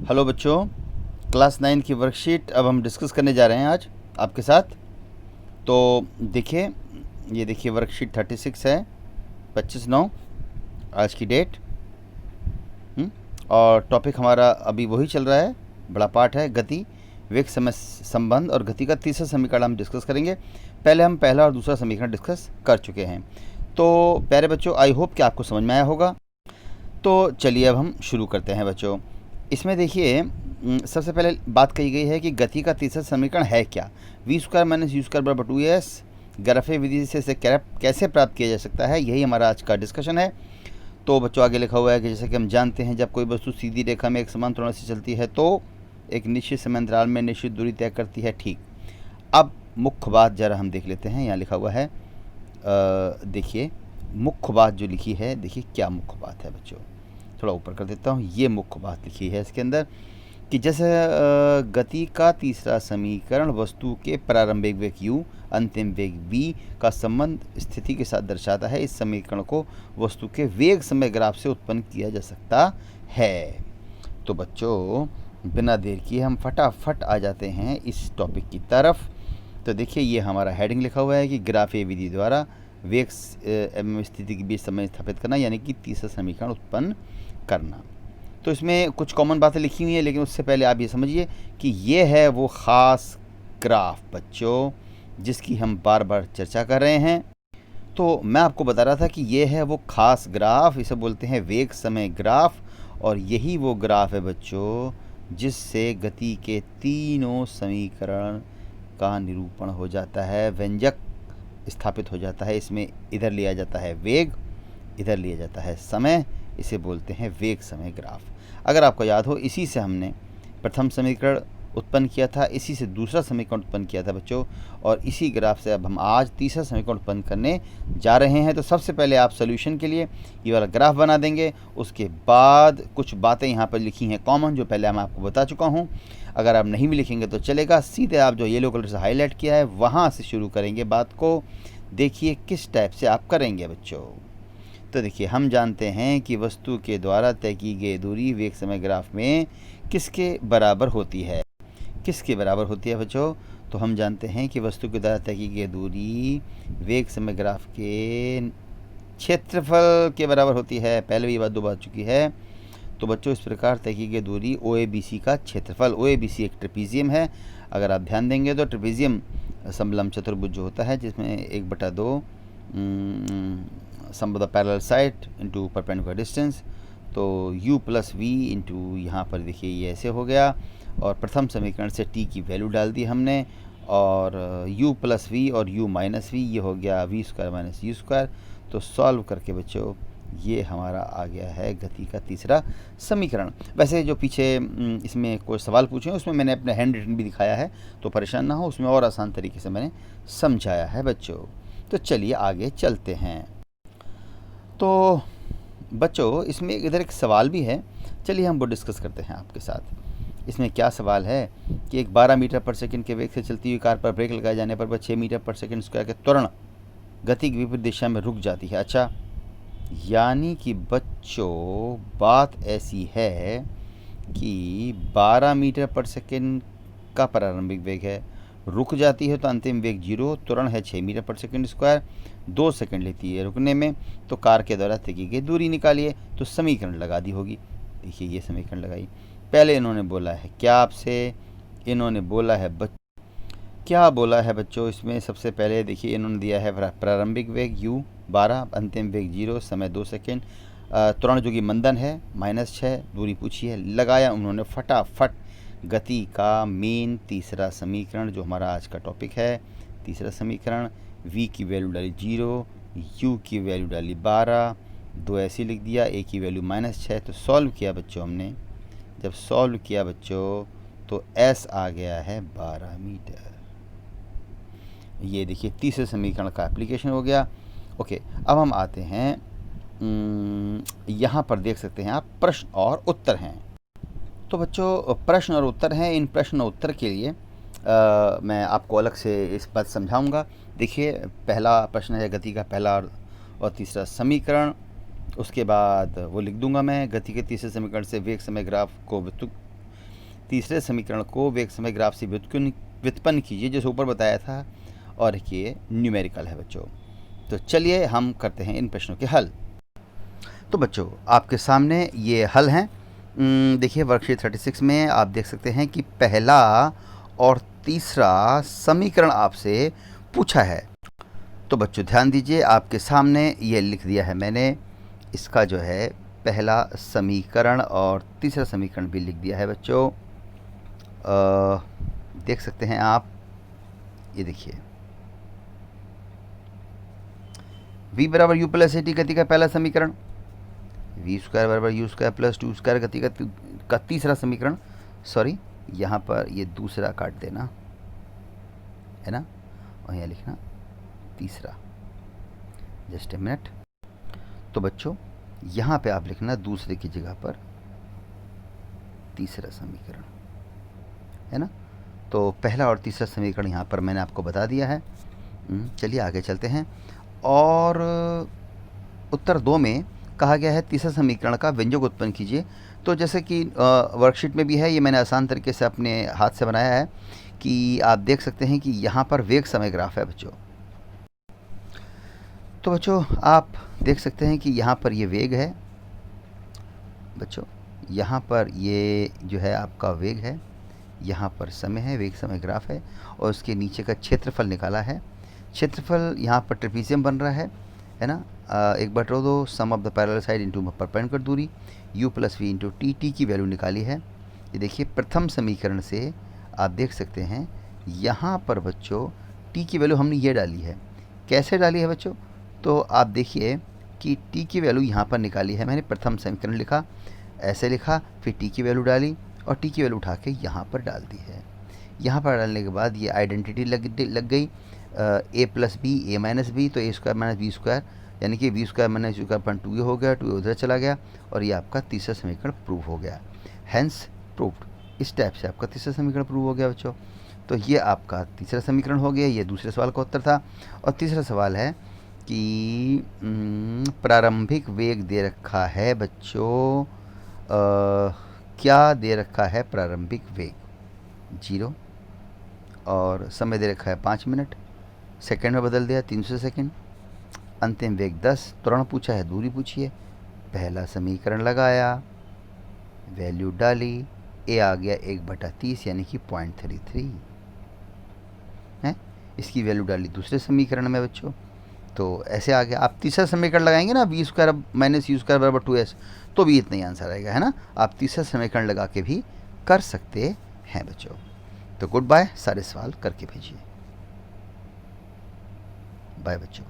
Hello बच्चों, class 9 की worksheet अब हम डिस्कस करने जा रहे हैं आज आपके साथ। तो देखिए, ये देखिए वर्कशीट 36 है, 25/9 आज की डेट। और टॉपिक हमारा अभी वही चल रहा है, बड़ा पार्ट है गति, वेग समय संबंध और गति का तीसरा समीकरण हम डिस्कस करेंगे। पहले हम पहला और दूसरा समीकरण डिस्कस कर चुके हैं। तो प्यारे बच्चों, आई होप कि आपको समझ में आया होगा। तो चलिए अब हम शुरू करते हैं बच्चों। इसमें देखिए, सबसे पहले बात कही गई है कि गति का तीसरा समीकरण है क्या। v² - u² = 2s। ग्राफे विधि से इसे कैसे प्राप्त किया जा सकता है, यही हमारा आज का डिस्कशन है। तो बच्चों आगे लिखा हुआ है कि जैसे कि हम जानते हैं, जब कोई वस्तु सीधी रेखा में एक समान त्वरण से चलती है तो एक निश्चित समय अंतराल में निश्चित दूरी तय करती है। ठीक, अब मुख्य बात ज़रा हम देख लेते हैं। यहाँ लिखा हुआ है, देखिए मुख्य बात जो लिखी है, देखिए क्या मुख्य बात है बच्चों। थोड़ा ऊपर कर देता हूँ। ये मुख्य बात लिखी है इसके अंदर कि जैसे गति का तीसरा समीकरण वस्तु के प्रारंभिक वेग u, अंतिम वेग v का संबंध स्थिति के साथ दर्शाता है। इस समीकरण को वस्तु के वेग समय ग्राफ से उत्पन्न किया जा सकता है। तो बच्चों बिना देर किए हम फटाफट आ जाते हैं इस टॉपिक की तरफ। तो देखिए, ये हमारा हेडिंग लिखा हुआ है कि ग्राफीय विधि द्वारा वेग एवं स्थिति के बीच समय स्थापित करना, यानी कि तीसरा समीकरण उत्पन्न करना। तो इसमें कुछ कॉमन बातें लिखी हुई हैं, लेकिन उससे पहले आप ये समझिए कि ये है वो ख़ास ग्राफ बच्चों जिसकी हम बार बार चर्चा कर रहे हैं। तो मैं आपको बता रहा था कि ये है वो ख़ास ग्राफ, इसे बोलते हैं वेग समय ग्राफ। और यही वो ग्राफ है बच्चों जिससे गति के तीनों समीकरण का निरूपण हो जाता है, व्यंजक स्थापित हो जाता है। इसमें इधर लिया जाता है वेग, इधर लिया जाता है समय, इसे बोलते हैं वेग समय ग्राफ। अगर आपको याद हो, इसी से हमने प्रथम समीकरण उत्पन्न किया था, इसी से दूसरा समीकरण उत्पन्न किया था बच्चों, और इसी ग्राफ से अब हम आज तीसरा समीकरण उत्पन्न करने जा रहे हैं। तो सबसे पहले आप सोल्यूशन के लिए ये वाला ग्राफ बना देंगे। उसके बाद कुछ बातें यहाँ पर लिखी हैं कॉमन, जो पहले मैं आपको बता चुका हूँ। अगर आप नहीं भी लिखेंगे तो चलेगा, सीधे आप जो येलो कलर से हाईलाइट किया है वहाँ से शुरू करेंगे बात को। देखिए किस टाइप से आप करेंगे बच्चों। तो देखिए, हम जानते हैं कि वस्तु के द्वारा तय की गई दूरी वेग समय ग्राफ में किसके बराबर होती है। किसके बराबर होती है बच्चों? तो हम जानते हैं कि वस्तु के द्वारा तय की गई दूरी वेग समय ग्राफ के क्षेत्रफल के बराबर होती है। पहले भी ये बात दो बार चुकी है। तो बच्चों इस प्रकार तय की गई दूरी OABC का क्षेत्रफल, OABC एक ट्रेपीजियम है। अगर आप ध्यान देंगे तो ट्रेपीजियम समलंब चतुर्भुज जो होता है, जिसमें 1/2 sum of the parallel side into perpendicular distance. तो u + v इंटू यहाँ पर देखिए ये ऐसे हो गया, और प्रथम समीकरण से t की वैल्यू डाल दी हमने, और u + v और u - v ये हो गया v² - u²। तो सॉल्व करके बच्चों ये हमारा आ गया है गति का तीसरा समीकरण। वैसे जो पीछे इसमें कोई सवाल पूछे हैं उसमें मैंने अपने हैंड रिटन भी दिखाया है, तो परेशान ना हो, उसमें और आसान तरीके से मैंने समझाया है बच्चों। तो चलिए आगे चलते हैं। तो बच्चों इसमें इधर एक सवाल भी है, चलिए हम वो डिस्कस करते हैं आपके साथ। इसमें क्या सवाल है कि एक 12 मीटर/सेकंड के वेग से चलती हुई कार पर ब्रेक लगाए जाने पर वह 6 मीटर/सेकंड² के त्वरण गति की विपरीत दिशा में रुक जाती है। अच्छा, यानी कि बच्चों बात ऐसी है कि 12 मीटर/सेकंड का प्रारंभिक वेग है, रुक जाती है तो अंतिम वेग 0, त्वरण है 6 मीटर/सेकंड², 2 सेकंड लेती है रुकने में। तो कार के द्वारा तय की गई दूरी निकालिए। तो समीकरण लगा दी होगी। देखिए ये समीकरण लगाई। पहले इन्होंने बोला है क्या आपसे, इन्होंने बोला है क्या बोला है बच्चों। इसमें सबसे पहले देखिए इन्होंने दिया है प्रारंभिक वेग u 12, अंतिम वेग 0, समय 2 सेकेंड, त्वरण जो कि मंदन है -6, दूरी पूछी है। लगाया उन्होंने फटाफट गति का मेन तीसरा समीकरण, जो हमारा आज का टॉपिक है। तीसरा समीकरण, v की वैल्यू डाली 0, u की वैल्यू डाली 12, 2 ऐसे लिख दिया, a की वैल्यू -6। तो सॉल्व किया बच्चों हमने। जब सॉल्व किया बच्चों तो s आ गया है 12 मीटर। ये देखिए तीसरे समीकरण का एप्लीकेशन हो गया। ओके, अब हम आते हैं, यहाँ पर देख सकते हैं आप प्रश्न और उत्तर हैं। तो बच्चों प्रश्न और उत्तर हैं। इन प्रश्न और उत्तर के लिए मैं आपको अलग से इस बात समझाऊंगा। देखिए पहला प्रश्न है गति का पहला और तीसरा समीकरण। उसके बाद वो लिख दूंगा मैं, गति के तीसरे समीकरण से वेग समय ग्राफ को तीसरे समीकरण को वेग समय ग्राफ से व्युत्पन्न कीजिए, जैसे ऊपर बताया था, और ये न्यूमेरिकल है बच्चों। तो चलिए हम करते हैं इन प्रश्नों के हल। तो बच्चों आपके सामने ये हल हैं। देखिए वर्कशीट 36 में आप देख सकते हैं कि पहला और तीसरा समीकरण आपसे पूछा है। तो बच्चों ध्यान दीजिए, आपके सामने ये लिख दिया है मैंने, इसका जो है पहला समीकरण और तीसरा समीकरण भी लिख दिया है बच्चों। देख सकते हैं आप, ये देखिए v बराबर u प्लस टी गति का पहला समीकरण, v स्क्वायर बराबर u स्क्वायर प्लस 2 स्क्वायर गति का तीसरा समीकरण। सॉरी, यहाँ पर ये दूसरा काट देना है ना, और यहाँ लिखना तीसरा, जस्ट ए मिनट। तो बच्चों यहाँ पे आप लिखना दूसरे की जगह पर तीसरा समीकरण, है ना। तो पहला और तीसरा समीकरण यहाँ पर मैंने आपको बता दिया है। चलिए आगे चलते हैं। और उत्तर 2 में कहा गया है तीसरा समीकरण का व्यंजक उत्पन्न कीजिए। तो जैसे कि वर्कशीट में भी है, ये मैंने आसान तरीके से अपने हाथ से बनाया है कि आप देख सकते हैं कि यहाँ पर वेग समय ग्राफ है बच्चों। तो बच्चों आप देख सकते हैं कि यहाँ पर ये वेग है बच्चों, यहाँ पर ये जो है आपका वेग है, यहाँ पर समय है, वेग समय ग्राफ है, और उसके नीचे का क्षेत्रफल निकाला है। क्षेत्रफल यहाँ पर ट्रेपीजियम बन रहा है ना। एक बार रो दो, sum of the parallel side into perpendicular दूरी, u plus v into t की वैल्यू निकाली है। ये देखिए प्रथम समीकरण से आप देख सकते हैं यहाँ पर बच्चों t की वैल्यू हमने ये डाली है। कैसे डाली है बच्चों? तो आप देखिए कि t की वैल्यू यहाँ पर निकाली है मैंने, प्रथम समीकरण लिखा, ऐसे लिखा, फिर t की वैल्यू डाली और t की वैल्यू उठा के यहाँ पर डाल दी है। यहाँ पर डालने के बाद ये आइडेंटिटी लग गई, a plus B A minus B, तो A square minus B square, यानी कि V square minus U square 2 हो गया, 2 उधर चला गया, और ये आपका तीसरा समीकरण प्रूव हो गया। Hence proved. इस टाइप से आपका तीसरा समीकरण प्रूव हो गया बच्चों। तो ये आपका तीसरा समीकरण हो गया। ये दूसरे सवाल का उत्तर था। और तीसरा सवाल है कि प्रारंभिक वेग दे रखा है बच्चों, क्या दे रखा है प्रारंभिक वेग? 0, और समय दे रखा है 5 मिनट, सेकंड में बदल दिया 300 सेकंड, अंतिम वेग 10, त्वरण पूछा है, दूरी पूछिए। पहला समीकरण लगाया, वैल्यू डाली, ए आ गया 1/30 यानी कि 0.33 है। इसकी वैल्यू डाली दूसरे समीकरण में बच्चों, तो ऐसे आ गया। आप तीसरा समीकरण लगाएंगे ना, V square minus U square बराबर 2s, तो भी इतना ही आंसर आएगा, है ना। आप तीसरा समीकरण लगा के भी कर सकते हैं बच्चों। तो गुड बाय, सारे सवाल करके भेजिए। बाय बच्चों।